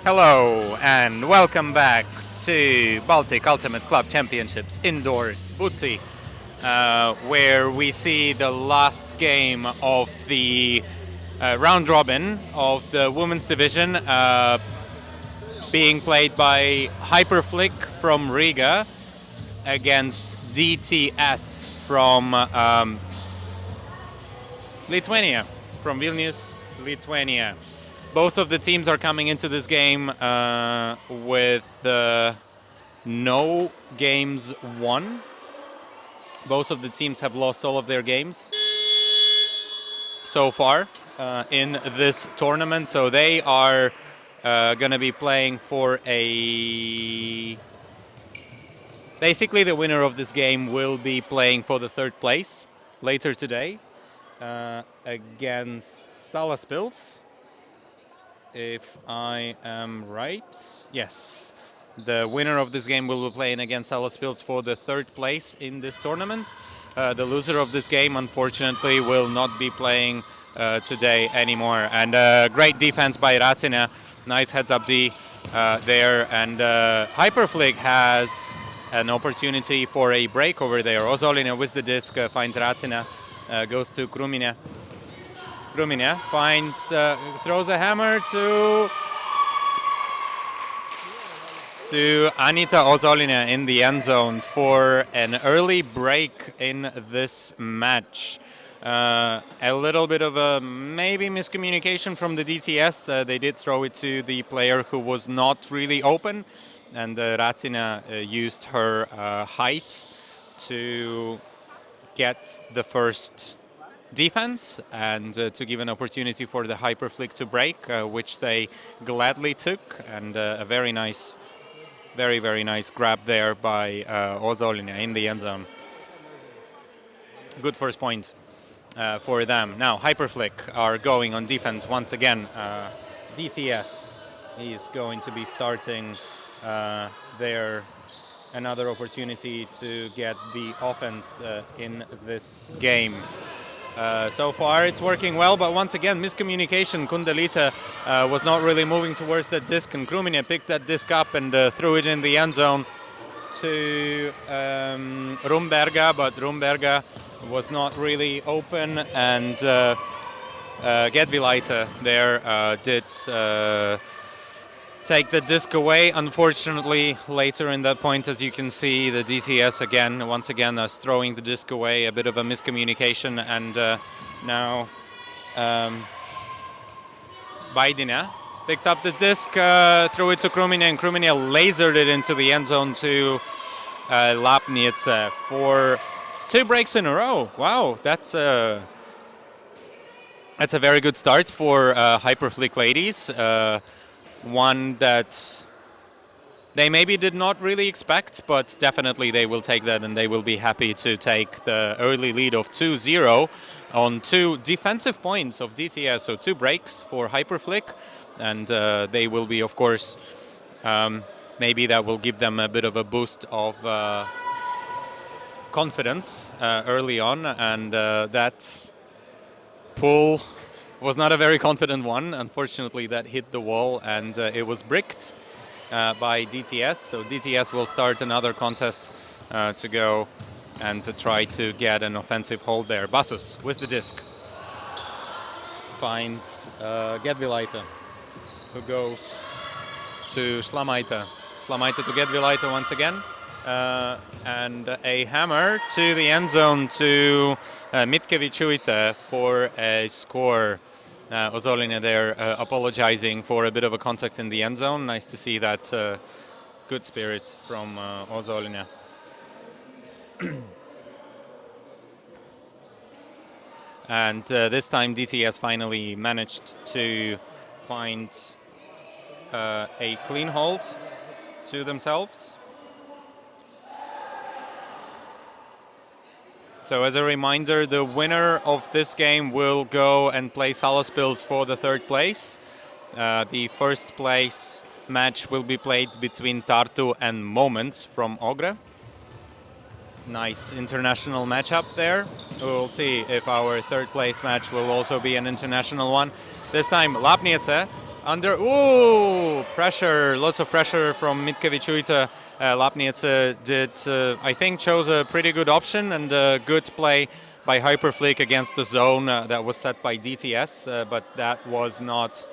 Hello and welcome back to Baltic Ultimate Club Championships indoors, Buti, where we see the last game of the round robin of the women's division being played by Hyperflick from Riga against DTS from Lithuania, from Vilnius, Lithuania. Both of the teams are coming into this game with no games won. Both of the teams have lost all of their games so far in this tournament. So they are going to be playing for a... Basically, the winner of this game will be playing for the third place later today against Salaspils. If I am right, yes. The winner of this game will be playing against Salaspils for the third place in this tournament. The loser of this game, unfortunately, will not be playing today anymore. And great defense by Racina. Nice heads-up D there. And Hyperflick has an opportunity for a break over there. Ozolina with the disc finds Racina, goes to Krumina. Krumina finds, throws a hammer to Anita Ozolina in the end zone for an early break in this match. A little bit of a maybe miscommunication from the DTS. They did throw it to the player who was not really open, and Ratina used her height to get the first defense and to give an opportunity for the Hyperflick to break, which they gladly took, and a very nice, very nice grab there by Ozolina in the end zone. Good first point for them. Now Hyperflick are going on defense once again. DTS is going to be starting there. Another opportunity to get the offense in this game. So far it's working well, but once again miscommunication. Kundalita was not really moving towards that disc, and Krumine picked that disc up and threw it in the end zone to Rumberga, but Rumberga was not really open, and Gedvilaita there did take the disc away. Unfortunately, later in that point, as you can see, the DTS once again is throwing the disc away. A bit of a miscommunication, and now Baidina picked up the disc, threw it to Krumine, and Krumine lasered it into the end zone to Lapnice for 2 breaks in a row. Wow, that's a very good start for Hyperflick ladies. One that they maybe did not really expect, but definitely they will take that, and they will be happy to take the early lead of 2-0 on 2 defensive points of DTS, so 2 breaks for Hyperflick, and they will be, of course, maybe that will give them a bit of a boost of confidence early on, and that pull was not a very confident one. Unfortunately, that hit the wall, and it was bricked by DTS. So DTS will start another contest to go and to try to get an offensive hold there. Basus with the disc finds Gedvilaita, who goes to Slamaita. Slamaita to Gedvilaita once again. And a hammer to the end zone to Mitkevičiūtė for a score. Ozolina there apologizing for a bit of a contact in the end zone. Nice to see that good spirit from Ozolina. And this time DTS finally managed to find a clean hold to themselves. So as a reminder, the winner of this game will go and play Salaspils for the third place. The first place match will be played between Tartu and Moments from Ogre. Nice international matchup there. We'll see if our third place match will also be an international one. This time Lapnice Pressure, lots of pressure from Mitkevičiūtė. Lapniece did, I think, chose a pretty good option and a good play by Hyperflick against the zone that was set by DTS, but that was not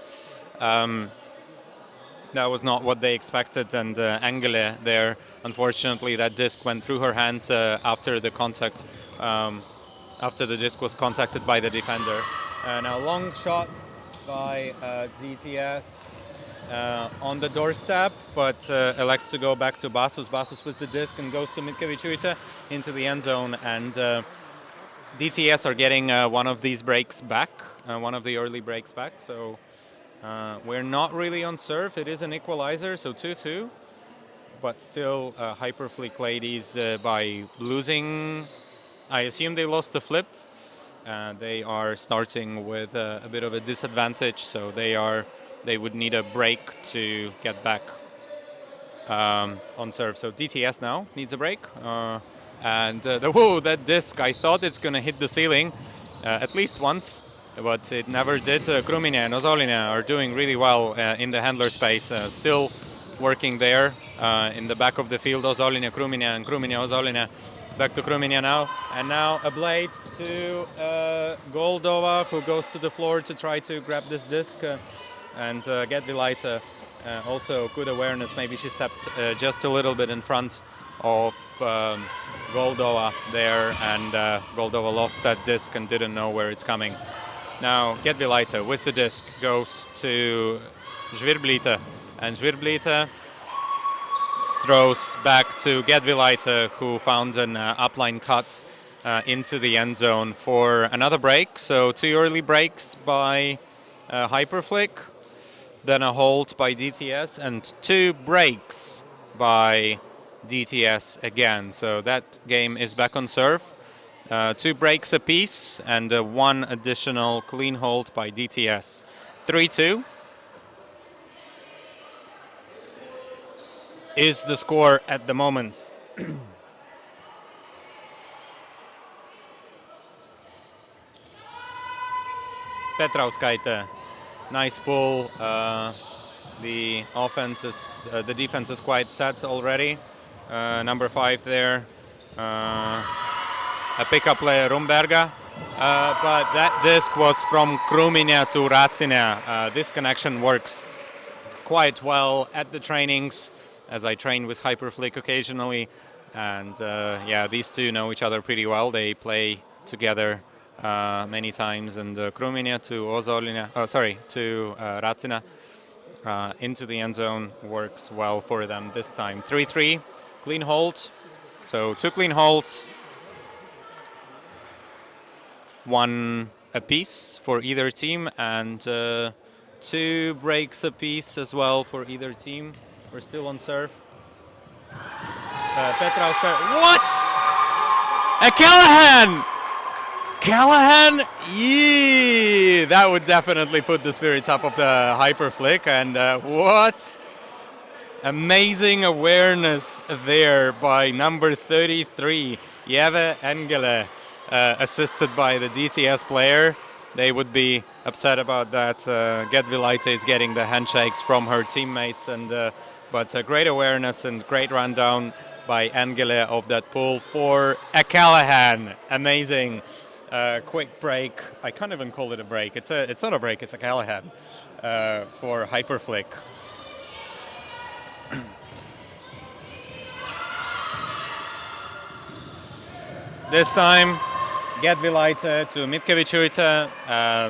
what they expected. And Engele there, unfortunately, that disc went through her hands after the contact, after the disc was contacted by the defender. Now long shot by DTS on the doorstep, but elects to go back to Basus. Basus with the disc and goes to Mitkevičiūtė into the end zone, and DTS are getting one of these breaks back, one of the early breaks back, so we're not really on serve. It is an equalizer, so 2-2, but still Hyperflick ladies by losing, I assume they lost the flip. They are starting with a bit of a disadvantage, so they would need a break to get back on serve. So DTS now needs a break, and that disc, I thought it's going to hit the ceiling at least once, but it never did. Krumine and Ozolina are doing really well in the handler space, still working there in the back of the field. Ozolina, Krumine, and Krumine, Ozolina. Back to Krumine now, and now a blade to Goldova, who goes to the floor to try to grab this disc, and Gedvilaite also good awareness. Maybe she stepped just a little bit in front of Goldova there, and Goldova lost that disc and didn't know where it's coming. Now Gedvilaite with the disc goes to Žvirblīte, and Žvirblīte throws back to Gedvilaite, who found an upline cut into the end zone for another break. So 2 early breaks by Hyperflick, then a hold by DTS, and 2 breaks by DTS again. So that game is back on serve. 2 breaks apiece and 1 additional clean hold by DTS. 3-2. Is the score at the moment. Petrauskaite, nice pull. The defense is quite set already. Number 5 there. A pickup play, Rumberga. But that disc was from Krumine to Racine. This connection works quite well at the trainings, as I train with Hyperflick occasionally, and these two know each other pretty well. They play together many times, and Krumine to Racine into the end zone works well for them this time. 3-3, clean hold. So 2 clean holds, 1 apiece for either team, and 2 breaks apiece as well for either team. We're still on serve. Petrauska. What? A Callahan! Callahan? Yeah! That would definitely put the spirits up of the Hyperflick. And what? Amazing awareness there by number 33, Jeve Engele, assisted by the DTS player. They would be upset about that. Gedvilaite is getting the handshakes from her teammates, and but great awareness and great rundown by Engele of that pull for a Callahan. Amazing. Quick break. I can't even call it a break. It's not a break, it's a Callahan for Hyperflick. This time, Gedvilaite to Mitkevičiūtė.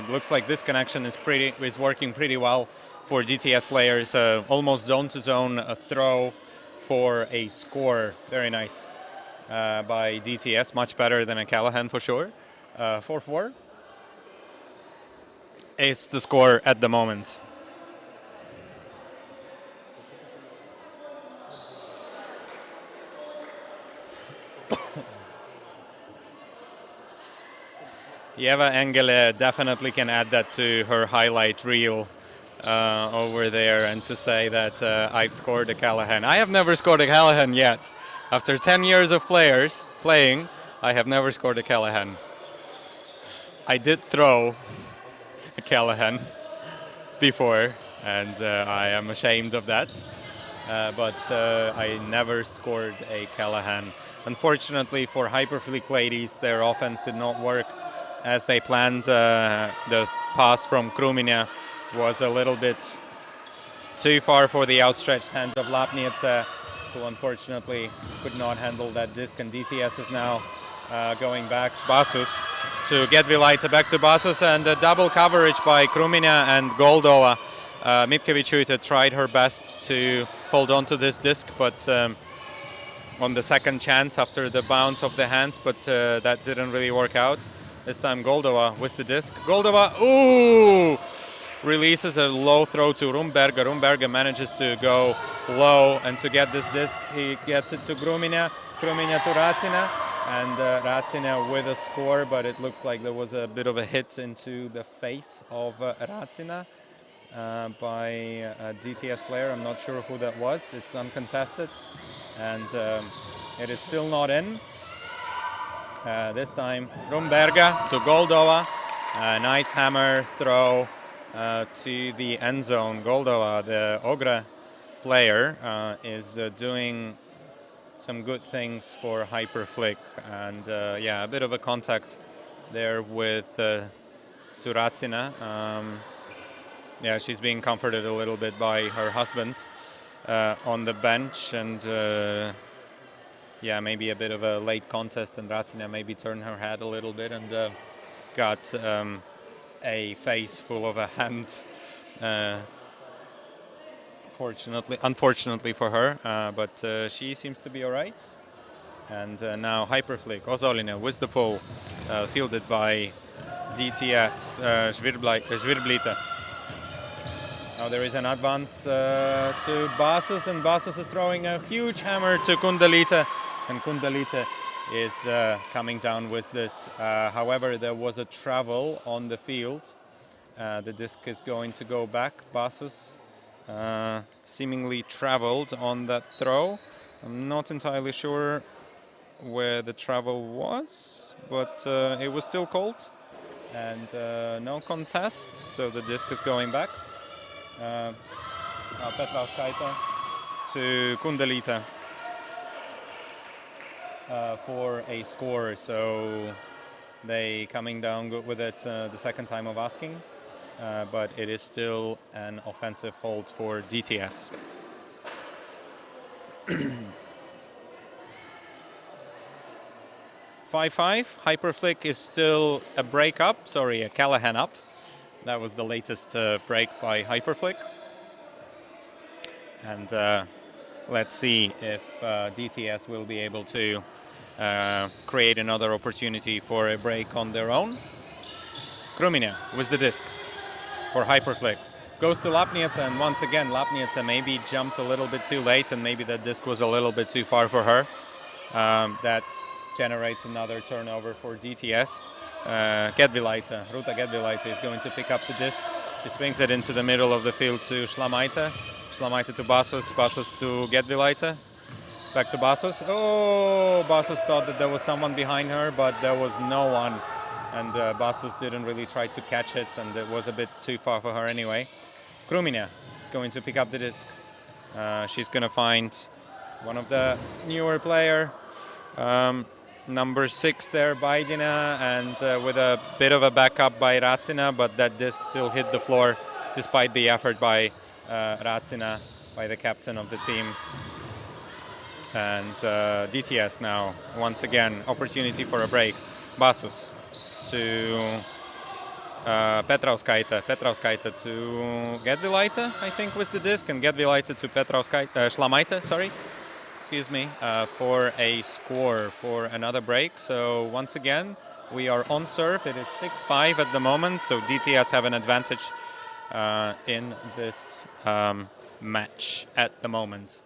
Looks like this connection is working pretty well for DTS players. Almost zone-to-zone throw for a score. Very nice by DTS. Much better than a Callahan for sure. 4-4 is the score at the moment. Jeve Engele definitely can add that to her highlight reel over there, and to say that I've scored a Callahan. I have never scored a Callahan yet. After 10 years of playing, I have never scored a Callahan. I did throw a Callahan before, and I am ashamed of that. But I never scored a Callahan. Unfortunately for Hyperfleet ladies, their offense did not work as they planned. The pass from Krumina was a little bit too far for the outstretched hand of Lapniece, who unfortunately could not handle that disc, and DTS is now going back. Basus to get Vilaita, back to Basus, and a double coverage by Krumina and Goldova. Mitkevičiūtė tried her best to hold on to this disc, but on the second chance after the bounce of the hands, but that didn't really work out. This time Goldova with the disc. Goldova, ooh! Releases a low throw to Rumberger. Rumberger manages to go low and to get this disc. He gets it to Krumina. Krumina to Racina. And Racina with a score, but it looks like there was a bit of a hit into the face of Racina by a DTS player. I'm not sure who that was. It's uncontested. And it is still not in. This time Rumberger to Goldova. Nice hammer throw to the end zone. Goldova, the Ogre player, is doing some good things for Hyperflick, and yeah, a bit of a contact there with Turacina. Yeah, she's being comforted a little bit by her husband on the bench, and yeah, maybe a bit of a late contest, and Racina maybe turned her head a little bit and got a face full of a hand. Unfortunately for her, but she seems to be all right. And now Hyperflick, Ozolina with the pole, fielded by DTS, Žvirblita. Now there is an advance to Basus, and Basus is throwing a huge hammer to Kundalita, and Kundalita is coming down with this. However, there was a travel on the field. The disc is going to go back. Basus seemingly traveled on that throw. I'm not entirely sure where the travel was, but it was still called, and no contest, so the disc is going back. Petrauskaite to Kundalita for a score, so they coming down good with it the second time of asking, but it is still an offensive hold for DTS. 5-5. Hyperflick is still a break up, sorry, a Callahan up. That was the latest break by Hyperflick. And let's see if DTS will be able to create another opportunity for a break on their own. Krumina with the disc for Hyperflick. Goes to Lapniece, and once again Lapniece maybe jumped a little bit too late, and maybe that disc was a little bit too far for her. That generates another turnover for DTS. Ruta Gedvilaite is going to pick up the disc. She swings it into the middle of the field to Šlamaite. Šlamaite to Basus, Basus to Gedvilaite. Back to Basus. Oh, Basus thought that there was someone behind her, but there was no one. And Basus didn't really try to catch it, and it was a bit too far for her anyway. Krumina is going to pick up the disc. She's going to find one of the newer player. Number 6 there, Baidina, and with a bit of a backup by Racina, but that disc still hit the floor despite the effort by Racina, by the captain of the team. And DTS now, once again, opportunity for a break. Basus to Petrauskaite. Petrauskaite to Gedvilaite, I think, was the disc, and Gedvilaite to Šlamaite, sorry. Excuse me, for a score for another break. So once again, we are on serve. It is 6-5 at the moment, so DTS have an advantage in this match at the moment.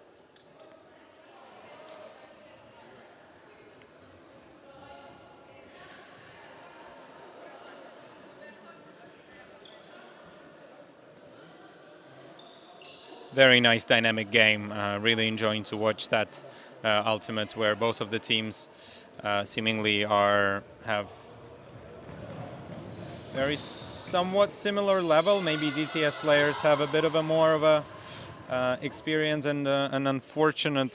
Very nice dynamic game. Really enjoying to watch that ultimate where both of the teams seemingly have very somewhat similar level. Maybe DTS players have a bit of a more of a experience, and an unfortunate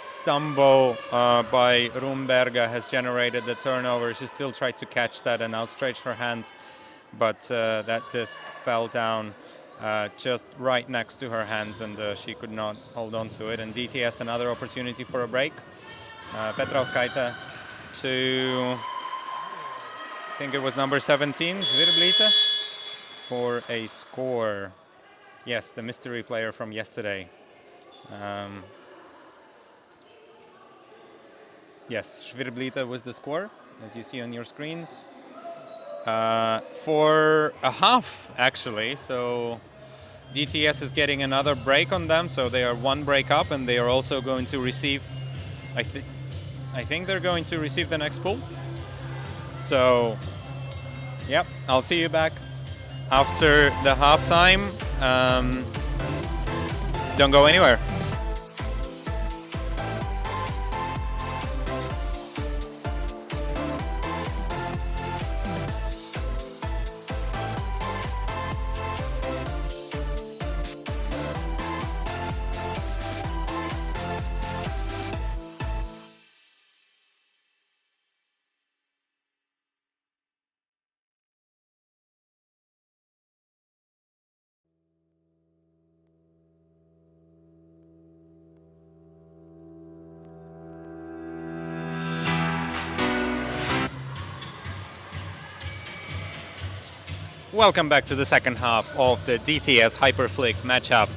stumble by Rumberga has generated the turnover. She still tried to catch that and outstretch her hands, but that disc fell down just right next to her hands, and she could not hold on to it. And DTS another opportunity for a break. Petrauskaite to, I think it was number 17, Žvirblīte, for a score. Yes, the mystery player from yesterday. Yes, Žvirblīte was the score, as you see on your screens. For a half, actually, so DTS is getting another break on them, so they are one break up, and they are also going to receive, I think they're going to receive the next pool. So, yep, I'll see you back after the halftime. Don't go anywhere. Welcome back to the second half of the DTS Hyperflick matchup.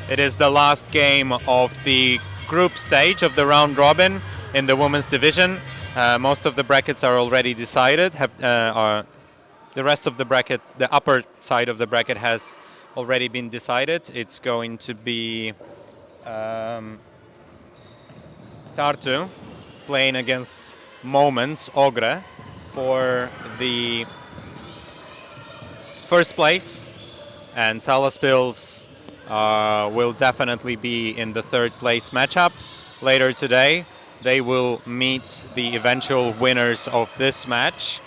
It is the last game of the group stage of the round robin in the women's division. Most of the brackets are already decided. The rest of the bracket, the upper side of the bracket, has already been decided. It's going to be Tartu playing against Moments, Ogre, for the first place, and Salaspils will definitely be in the third place matchup. Later today, they will meet the eventual winners of this match,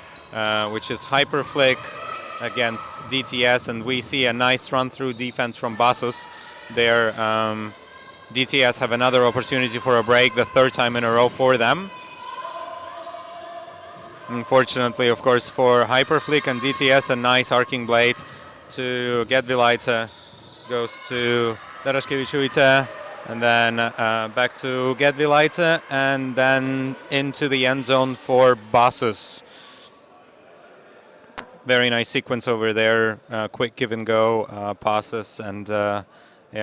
which is Hyperflick against DTS, and we see a nice run-through defense from Basus. There, DTS have another opportunity for a break, the third time in a row for them. Unfortunately, of course, for Hyperflick and DTS, a nice arcing blade to Gedvilaite, goes to Daraškevičiūtė, and then back to Gedvilaite, and then into the end zone for Basus. Very nice sequence over there, quick give and go passes, and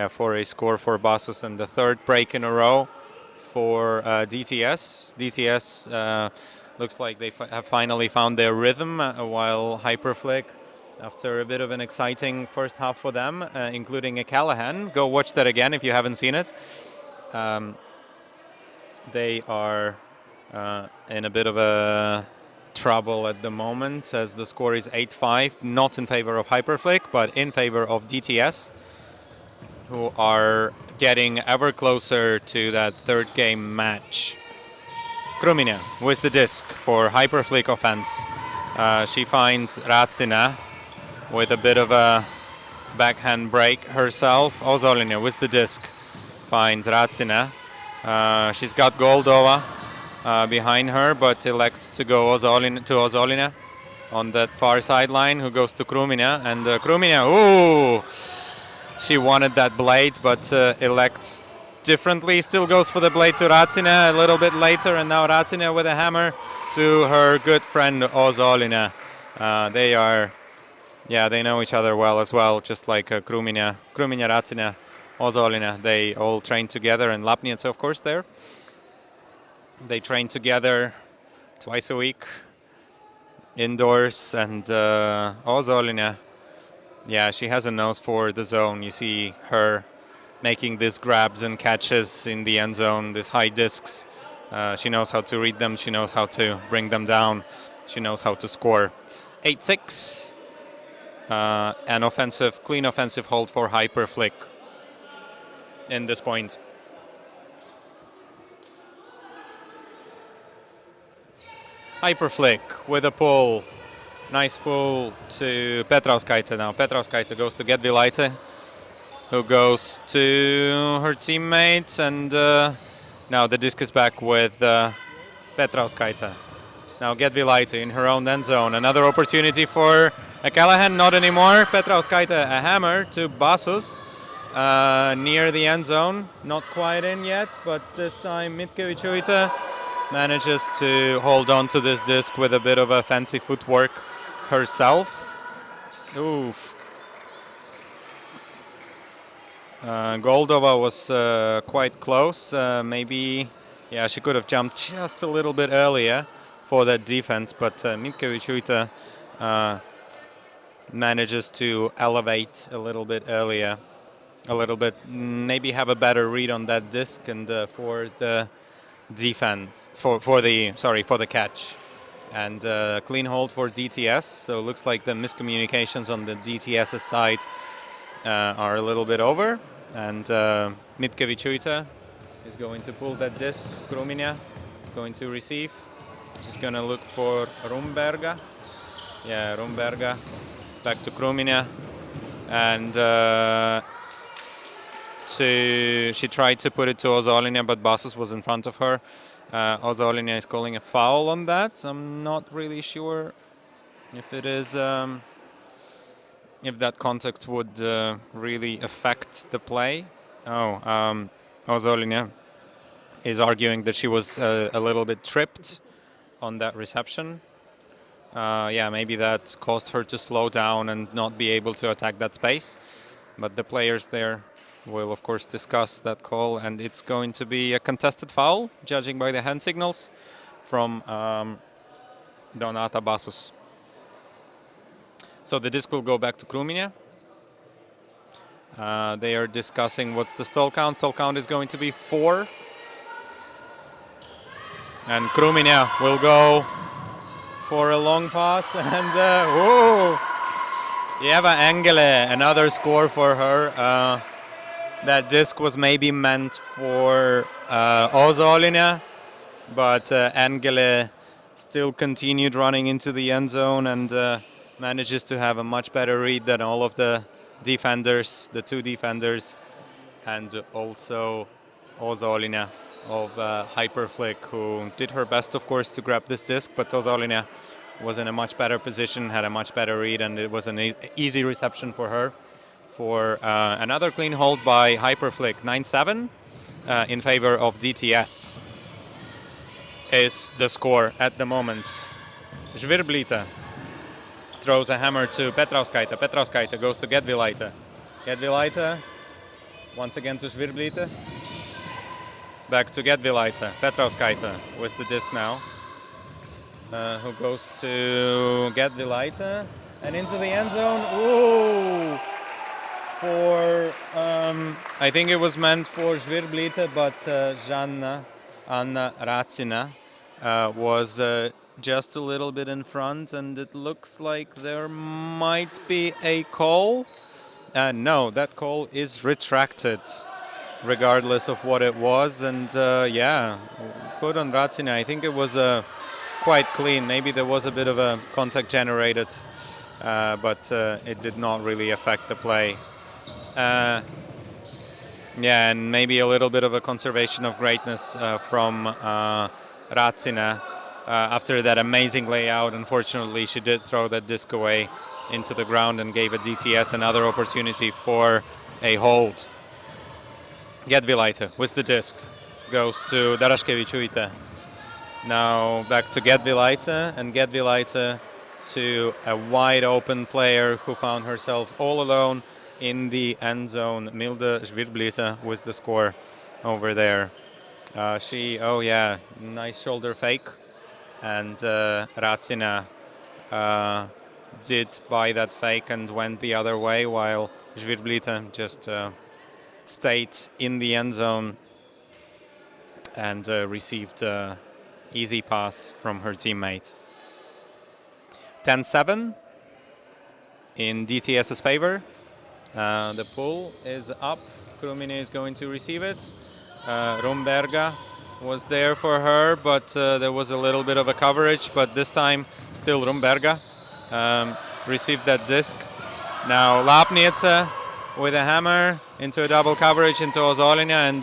for a score for Basus, and the third break in a row for DTS. DTS looks like they have finally found their rhythm, while Hyperflick, after a bit of an exciting first half for them, including a Callahan. Go watch that again if you haven't seen it. They are in a bit of a trouble at the moment, as the score is 8-5, not in favor of Hyperflick, but in favor of DTS, who are getting ever closer to that third game match. Krumina with the disc for Hyperflick offense. She finds Racina with a bit of a backhand break herself. Ozolina with the disc finds Racina. She's got Goldova behind her, but elects to go Ozolina on that far sideline, who goes to Krumina. And Krumina, ooh! She wanted that blade, but elects differently. Still goes for the blade to Racina a little bit later, and now Racina with a hammer to her good friend Ozolina. They know each other well as well, just like Krumina, Racina, Ozolina. They all train together, and Lapniece, of course, there. They train together twice a week, indoors, and Ozolina, she has a nose for the zone. You see her making these grabs and catches in the end zone, these high discs. She knows how to read them. She knows how to bring them down. She knows how to score. 8-6. An clean offensive hold for Hyperflick in this point. Hyperflick with a pull Nice pull to Petrauskaite now. Petrauskaite goes to Gedvilaite, who goes to her teammates, and now the disc is back with Petrauskaite. Now Gedvilaite in her own end zone. Another opportunity for Callahan, not anymore. Petrauskaite, a hammer to Basus near the end zone. Not quite in yet, but this time Mitkevičiūtė manages to hold on to this disc with a bit of a fancy footwork herself. Oof. Goldova was quite close. Maybe, yeah, she could have jumped just a little bit earlier for that defense, but Mitkevičiūtė manages to elevate a little bit earlier, a little bit, maybe have a better read on that disc, and for the defense, for the catch. And clean hold for DTS, so it looks like the miscommunications on the DTS side are a little bit over. And Mitkevičiūtė is going to pull that disc. Krūmiņa is going to receive. She's going to look for Rumberga. Yeah, Rumberga. Back to Krūmiņa. And she tried to put it to Ozolinė, but Basus was in front of her. Ozolinė is calling a foul on that. I'm not really sure if it is, if that contact would really affect the play. Ozolinė is arguing that she was a little bit tripped on that reception. Yeah, maybe that caused her to slow down and not be able to attack that space. But the players there will, of course, discuss that call, and it's going to be a contested foul, judging by the hand signals from Donata Basus. So the disc will go back to Krūmiņa. They are discussing what's the stall count. Stall count is going to be 4. And Krūmiņa will go for a long pass, and Eva Engele, another score for her. That disc was maybe meant for Ozolinė, but Engele still continued running into the end zone and manages to have a much better read than all of the defenders, the 2 defenders, and also Ozolinė of Hyperflick, who did her best, of course, to grab this disc, but Ozolinė was in a much better position, had a much better read, and it was an easy reception for her. For another clean hold by Hyperflick, 9-7 in favor of DTS is the score at the moment. Žvirblīte throws a hammer to Petrauskaite. Petrauskaite goes to Gedvilaite. Gedvilaite once again to Žvirblīte. Back to Gedvilaite. Petrauskaite with the disc now. Who goes to Gedvilaite and into the end zone. Ooh! For, I think it was meant for Žvirblīte, but Anna Racina was just a little bit in front, and it looks like there might be a call. No, that call is retracted, regardless of what it was. And yeah, good on Racina. I think it was quite clean. Maybe there was a bit of a contact generated, but it did not really affect the play. Yeah, and maybe a little bit of a conservation of greatness from Racina after that amazing layout. Unfortunately, she did throw that disc away into the ground and gave a DTS another opportunity for a hold. Gedvilaite with the disc goes to Daraškevičiūtė. Now back to Gedvilaite, and Gedvilaite to a wide open player who found herself all alone in the end zone. Milda Žvirblīte with the score over there. Oh yeah, nice shoulder fake. And Racina did buy that fake and went the other way, while Žvirblīte just stayed in the end zone and received easy pass from her teammate. 10-7 in DTS's favor. The pull is up. Krūmiņa is going to receive it. Rumberga was there for her, but there was a little bit of a coverage, but this time still Rumberga received that disc. Now Latvijas with a hammer into a double coverage into Ozolina, and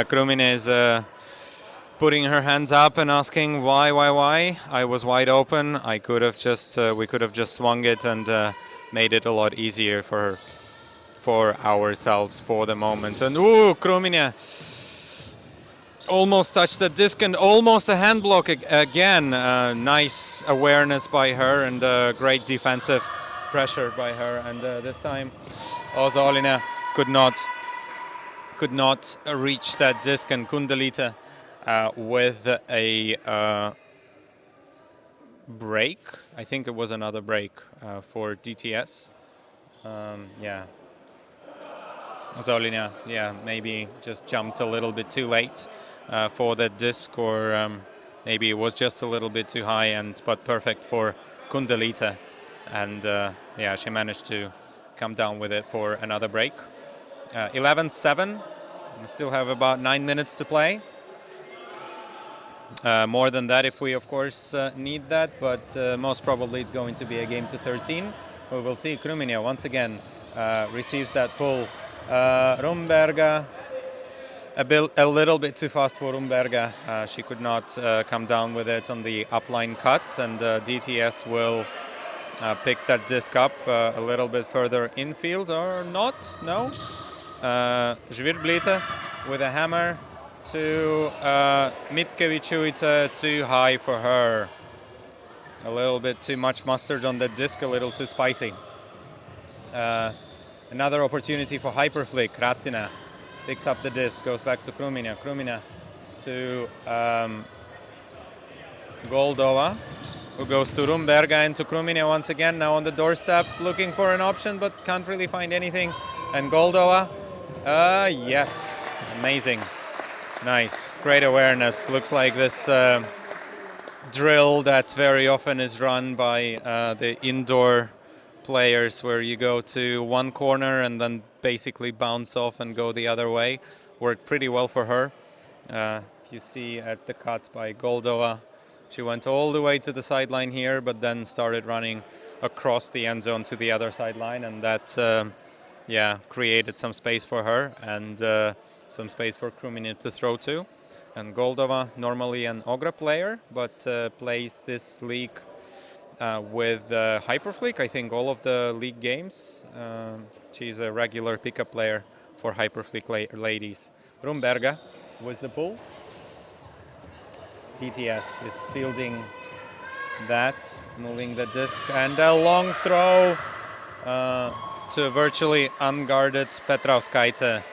Krumine is putting her hands up and asking why. I was wide open. I could have just we could have just swung it and made it a lot easier for ourselves for the moment. And Krumine almost touched the disc and almost a hand block again. Nice awareness by her and great defensive pressure by her. And this time Ozolina could not reach that disc, and Kundalita with a break. I think it was another break for DTS. Ozolina, maybe just jumped a little bit too late for that disc, or maybe it was just a little bit too high, but perfect for Kundalita. And she managed to come down with it for another break. 11-7. We still have about 9 minutes to play. More than that if we, of course, need that, but most probably it's going to be a game to 13. We will see. Krumine once again receives that pull. Rumberga, a little bit too fast for Rumberga. She could not come down with it on the upline cut, and DTS will pick that disc up a little bit further infield, or not, no. Žvirblita with a hammer to Mitkevičiūtė, too high for her. A little bit too much mustard on the disc, a little too spicy. Another opportunity for hyperflick. Ratsina picks up the disc, goes back to Krumine. Krumine to Goldova, who goes to Rumberga and to Krumine once again, now on the doorstep, looking for an option, but can't really find anything. And Goldova, yes, amazing. Nice, great awareness. Looks like this drill that very often is run by the indoor players, where you go to one corner and then basically bounce off and go the other way. Worked pretty well for her. You see at the cut by Goldova, she went all the way to the sideline here, but then started running across the end zone to the other sideline, and that created some space for her and some space for Krumine to throw to. And Goldova, normally an Ogra player, but plays this league with Hyperflick, I think all of the league games. She's a regular pickup player for Hyperflick ladies. Rumberga with the pull. DTS is fielding that, moving the disc, and a long throw to virtually unguarded Petrauskaite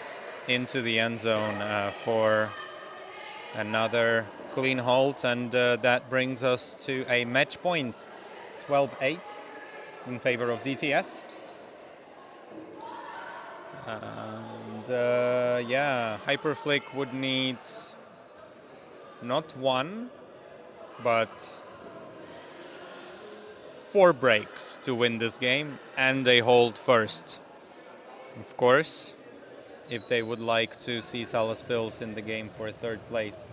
into the end zone for another clean hold, and that brings us to a match point, 12-8 in favor of DTS. And Hyperflick would need not one, but 4 breaks to win this game, and they hold first. Of course, if they would like to see Salaspils in the game for 3rd place.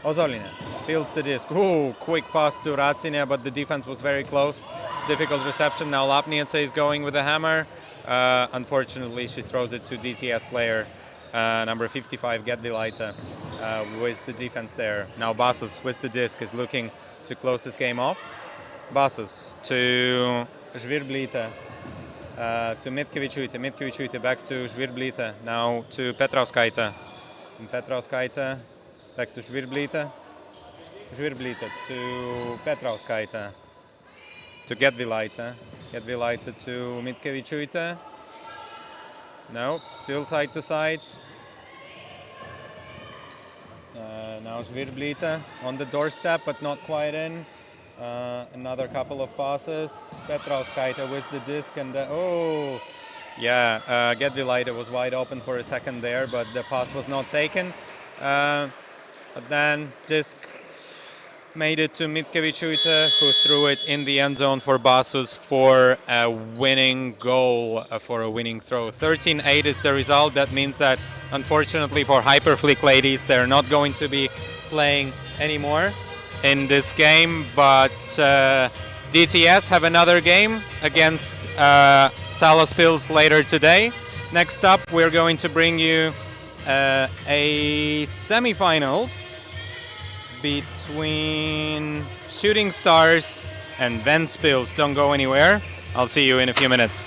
Ozolina fields the disc. Ooh, quick pass to Ratsina, but the defense was very close. Difficult reception. Now Latvijas is going with the hammer. Unfortunately, she throws it to DTS player number 55, Gedvilaite, with the defense there. Now Basus with the disc is looking to close this game off. Basus to Žvirblita, to Mitkevičiūtė, back to Žvirblita, now to Petrauskaite. And Petrauskaite, back to Žvirblita. Žvirblita to Petrauskaite, to Gedvilaite. Gedvilaite to Mitkevičiūtė. No, still side to side. Now Žvirblita on the doorstep, but not quite in. Another couple of passes. Petrauskaite with the disc, and Gedvilaite was wide open for a second there, but the pass was not taken. But then disc made it to Mitkevičiūtė, who threw it in the end zone for Basus for a winning goal, for a winning throw. 13-8 is the result. That means that, unfortunately for Hyperflick ladies, they're not going to be playing anymore in this game, but DTS have another game against Salaspils later today. Next up, we're going to bring you a semifinals between Shooting Stars and Ventspils. Don't go anywhere. I'll see you in a few minutes.